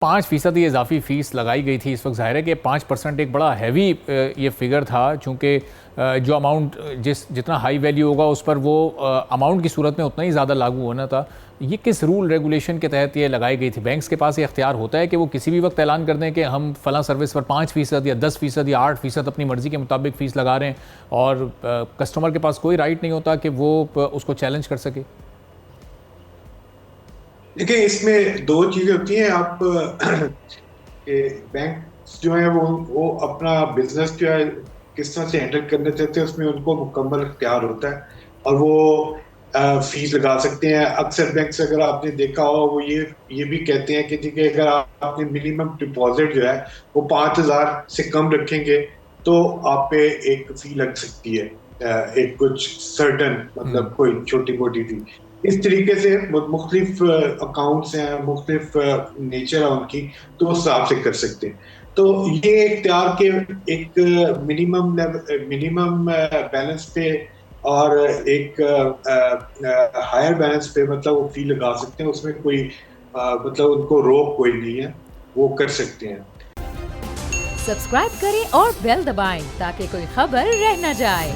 5% یہ اضافی فیس لگائی گئی تھی. اس وقت ظاہر ہے کہ 5% ایک بڑا ہیوی یہ فگر تھا، چونکہ جو اماؤنٹ جتنا ہائی ویلیو ہوگا اس پر وہ اماؤنٹ کی صورت میں اتنا ہی زیادہ لاگو ہونا تھا. یہ کس رول ریگولیشن کے تحت یہ لگائی گئی تھی؟ بینکس کے پاس یہ اختیار ہوتا ہے کہ وہ کسی بھی وقت اعلان کر دیں کہ ہم فلاں سروس پر 5% یا 10% یا 8% اپنی مرضی کے مطابق فیس لگا رہے ہیں، اور کسٹمر کے پاس کوئی رائٹ نہیں ہوتا کہ وہ اس کو چیلنج کر سکے؟ دیکھیں، اس میں دو چیزیں ہوتی ہیں. آپ بینک جو ہے وہ اپنا بزنس جو ہے کس طرح سے ہینڈل کرنا چاہتے ہیں، اس میں ان کو مکمل اختیار ہوتا ہے، اور وہ فیس لگا سکتے ہیں. اکثر بینکس اگر آپ نے دیکھا ہو وہ یہ بھی کہتے ہیں کہ ٹھیک ہے، اگر آپ نے منیمم ڈپازٹ جو ہے وہ 5,000 سے کم رکھیں گے تو آپ پہ ایک فی لگ سکتی ہے، ایک کچھ سرٹن، مطلب کوئی چھوٹی موٹی فی. اس طریقے سے مختلف اکاؤنٹس ہیں، مختلف نیچر ہے ان کی، تو اس حساب سے کر سکتے ہیں. تو یہ اختیار کے ایک منیمم بیلنس پہ اور ایک ہائر بیلنس پہ مطلب وہ فی لگا سکتے ہیں. اس میں کوئی مطلب ان کو روک کوئی نہیں ہے، وہ کر سکتے ہیں. سبسکرائب کریں اور بیل دبائیں تاکہ کوئی خبر رہ نہ جائے.